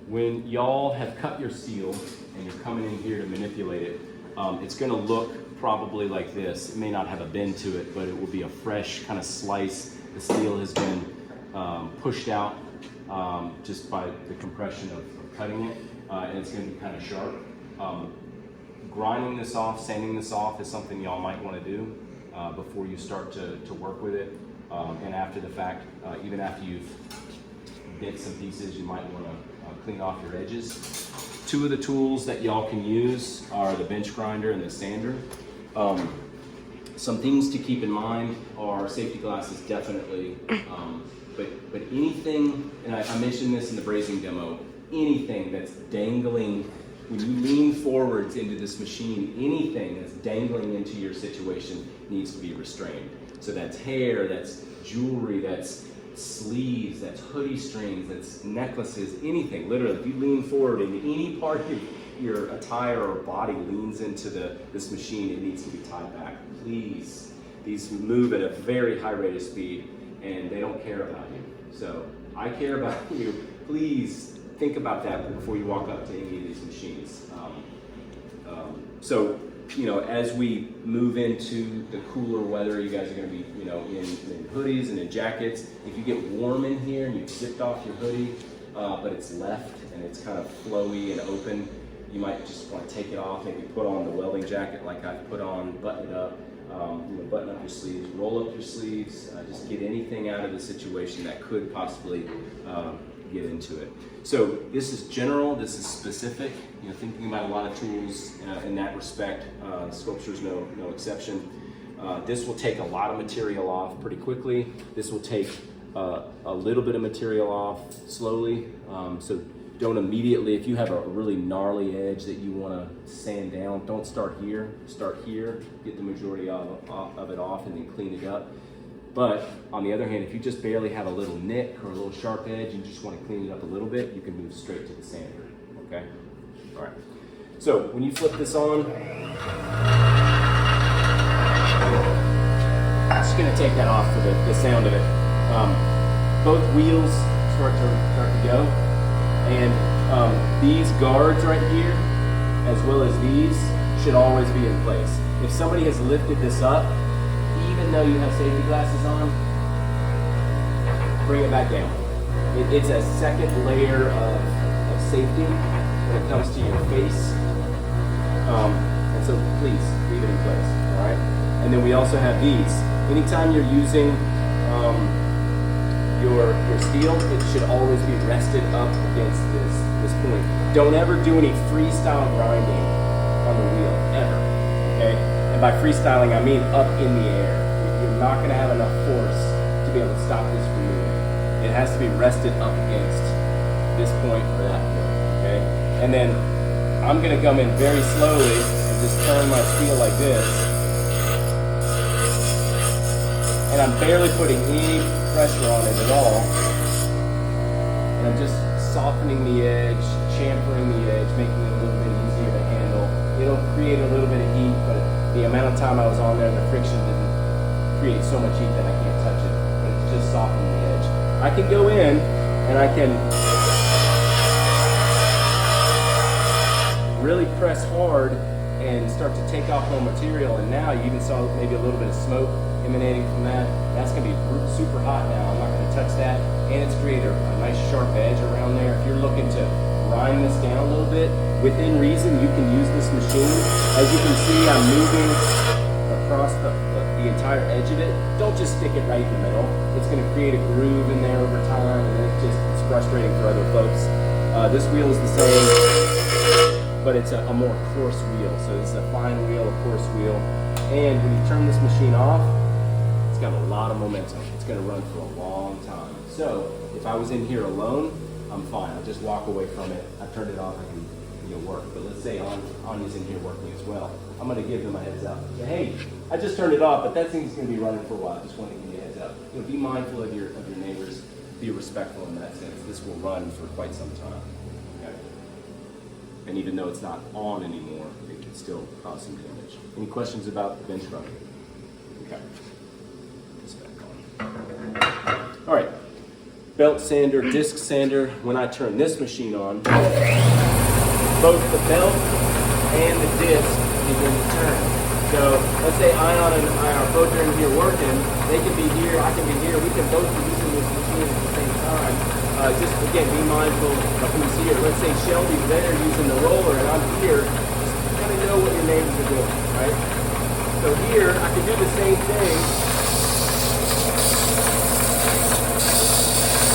when y'all have cut your steel and you're coming in here to manipulate it, it's gonna look probably like this. It may not have a bend to it, but it will be a fresh kind of slice. The steel has been pushed out just by the compression of cutting it, and it's gonna be kind of sharp. Grinding this off, sanding this off is something y'all might wanna do before you start to work with it. And after the fact, even after you've bent some pieces, you might wanna clean off your edges. Two of the tools that y'all can use are the bench grinder and the sander. Some things to keep in mind are safety glasses, definitely. But anything, and I mentioned this in the brazing demo, anything that's dangling, when you lean forwards into this machine, anything that's dangling into your situation needs to be restrained. So that's hair, that's jewelry, that's sleeves, that's hoodie strings, that's necklaces, anything. Literally, if you lean forward and any part of your attire or body leans into this machine, it needs to be tied back. Please. These move at a very high rate of speed, and they don't care about you. So I care about you. Please think about that before you walk up to any of these machines. So, you know, as we move into the cooler weather, you guys are going to be, you know, in hoodies and in jackets. If you get warm in here and you've zipped off your hoodie, but it's left and it's kind of flowy and open, you might just want to take it off, maybe put on the welding jacket like I've put on, button it up, you know, button up your sleeves, roll up your sleeves, just get anything out of the situation that could possibly get into it. So this is general, this is specific, you know, thinking about a lot of tools in that respect. Sculpture's no exception. This will take a lot of material off pretty quickly. This will take a little bit of material off slowly. So don't immediately, if you have a really gnarly edge that you want to sand down, don't start here. Start here, get the majority of it off, and then clean it up. But on the other hand, if you just barely have a little nick or a little sharp edge and you just want to clean it up a little bit, you can move straight to the sander, okay? All right. So when you flip this on, I'm just gonna take that off for the sound of it. Both wheels start to go, and these guards right here, as well as these, should always be in place. If somebody has lifted this up, even though you have safety glasses on, bring it back down. It's a second layer of safety when it comes to your face. And so please leave it in place, all right? And then we also have these. Anytime you're using your steel, it should always be rested up against this point. Don't ever do any freestyle grinding on the wheel, ever, okay? And by freestyling, I mean up in the air. You're not gonna have enough force to be able to stop this from moving. It has to be rested up against this point or that point, okay? And then I'm gonna come in very slowly and just turn my steel like this. And I'm barely putting any pressure on it at all. And I'm just softening the edge, chamfering the edge, making it a little bit easier to handle. It'll create a little bit of heat, but the amount of time I was on there, the friction didn't create so much heat that I can't touch it. But it's just softening the edge. I can go in and I can really press hard and start to take off more material, and now you even saw maybe a little bit of smoke emanating from that. That's gonna be super hot now. I'm not gonna touch that, and it's created a nice sharp edge around there. If you're looking to grind this down a little bit, within reason, you can use this machine. As you can see, I'm moving across the entire edge of it. Don't just stick it right in the middle. It's gonna create a groove in there over time, and it's frustrating for other folks. This wheel is the same, but it's a more coarse wheel. So this is a fine wheel, a coarse wheel. And when you turn this machine off, it's got a lot of momentum. It's gonna run for a long time. So if I was in here alone, I'm fine. I'll just walk away from it. I've turned it off, I can work. But let's say Anya's in here working as well. I'm gonna give them a heads up. Say, hey, I just turned it off, but that thing's gonna be running for a while. Just wanted to give you a heads up. You know, be mindful of your neighbors. Be respectful in that sense. This will run for quite some time. Okay? And even though it's not on anymore, it can still cause some damage. Any questions about the bench grinder? Okay. Put this back on. All right. belt sander, disc sander, when I turn this machine on, both the belt and the disc begin to turn. So let's say Ion and I are both in here working. They can be here, I can be here. We can both be using this machine at the same time. Just again, be mindful of who's here. Let's say Shelby's there using the roller and I'm here. Just kind of know what your neighbors are doing, right? So here, I can do the same thing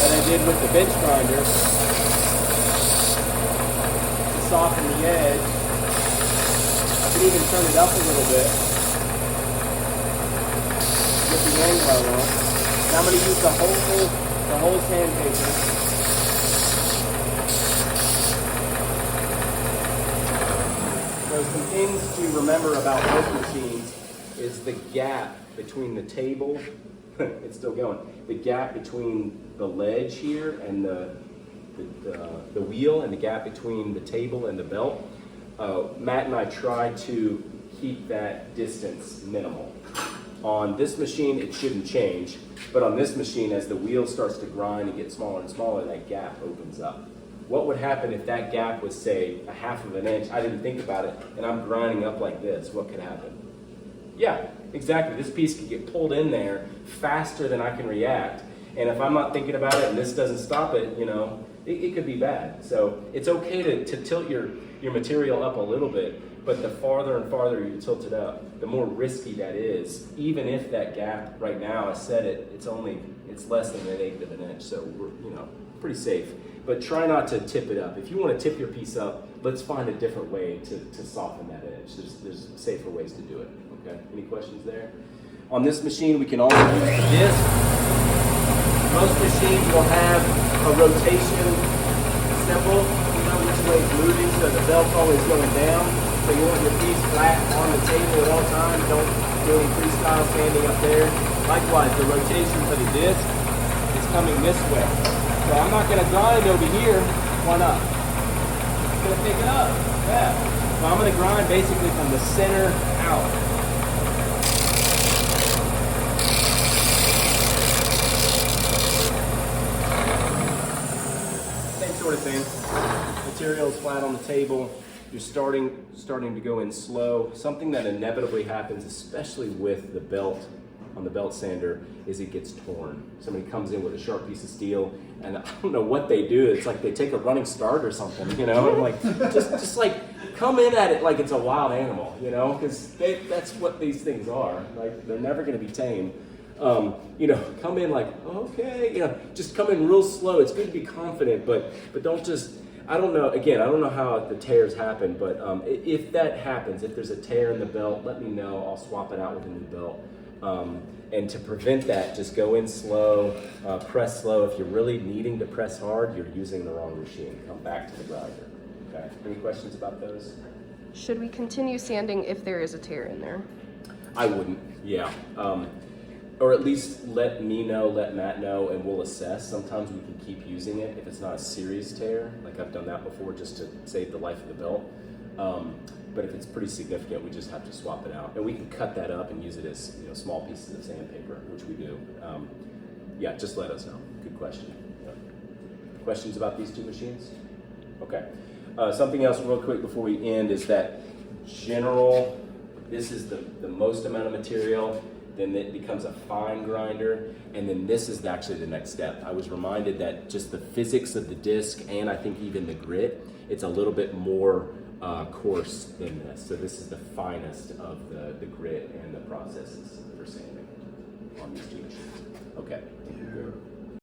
that I did with the bench grinder to soften the edge. I can even turn it up a little bit. Get the angle I want. Now I'm going to use the whole sandpaper. So some things to remember about both machines is the gap between the table, it's still going, the gap between the ledge here and the wheel, and the gap between the table and the belt. Matt and I tried to keep that distance minimal. On this machine, it shouldn't change, but on this machine, as the wheel starts to grind and get smaller and smaller, that gap opens up. What would happen if that gap was, say, 1/2 of an inch? I didn't think about it, and I'm grinding up like this. What could happen? Yeah, exactly. This piece could get pulled in there faster than I can react. And if I'm not thinking about it and this doesn't stop it, you know, it could be bad. So it's okay to tilt your material up a little bit, but the farther and farther you tilt it up, the more risky that is. Even if that gap right now, I said it's less than 1/8 of an inch. So we're, you know, pretty safe. But try not to tip it up. If you want to tip your piece up, let's find a different way to soften that edge. There's safer ways to do it. Okay, any questions there? On this machine, we can also use the disc. Most machines will have a rotation symbol, you know which way it's moving, so the belt's always going down. So you want your piece flat on the table at all times. Don't do any freestyle standing up there. Likewise, the rotation for the disc is coming this way. So I'm not going to grind over here. Why not? I'm going to pick it up. Yeah. So I'm going to grind basically from the center out. Same sort of thing. Material is flat on the table. You're starting to go in slow. Something that inevitably happens, especially with the belt on the belt sander, is it gets torn. Somebody comes in with a sharp piece of steel, and I don't know what they do. It's like they take a running start or something, you know? And like just like come in at it like it's a wild animal, you know? Because that's what these things are. Like they're never going to be tame. You know, come in like, okay, you know, just come in real slow. It's good to be confident, but don't just. I don't know. Again, I don't know how the tears happen, but if that happens, if there's a tear in the belt, let me know. I'll swap it out with a new belt. And to prevent that, just go in slow, press slow. If you're really needing to press hard, you're using the wrong machine. Come back to the grinder. Okay. Any questions about those? Should we continue sanding if there is a tear in there? I wouldn't. Yeah. Or at least let me know, let Matt know, and we'll assess. Sometimes we can keep using it if it's not a serious tear. Like I've done that before just to save the life of the belt. But if it's pretty significant, we just have to swap it out. And we can cut that up and use it as, you know, small pieces of sandpaper, which we do. Yeah, just let us know. Good question. Yeah. Questions about these two machines? Okay. Something else real quick before we end is that this is the most amount of material. Then it becomes a fine grinder, and then this is actually the next step. I was reminded that just the physics of the disc, and I think even the grit, it's a little bit more coarse than this. So this is the finest of the grit and the processes for sanding on these two machines. Okay.